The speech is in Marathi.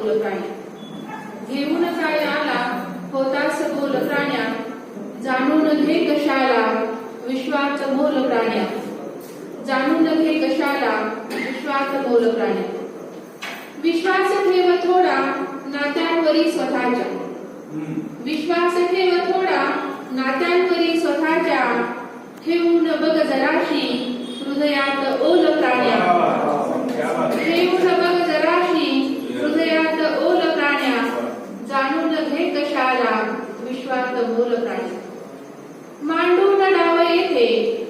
बोल प्राण्या. घेऊन काय आला होतास बोल प्राण्या, जाणून घे कशाला विश्वात मोल प्राण्या. जाणून घे कशाला विश्वात मोल प्राण्या. विश्वास ठेव थोडा नात्यांवरी स्वतःच्या. विश्वास ठेव थोडा नात्यांवरी स्वतःच्या, ठेवून बघ जराशी हृदयात ओल प्राण्या. ठेवून बघ जराशी हृदयात ओल प्राण्या, जाणून घे कशाला विश्वात मोल प्राण्या. मांडून डाव येथे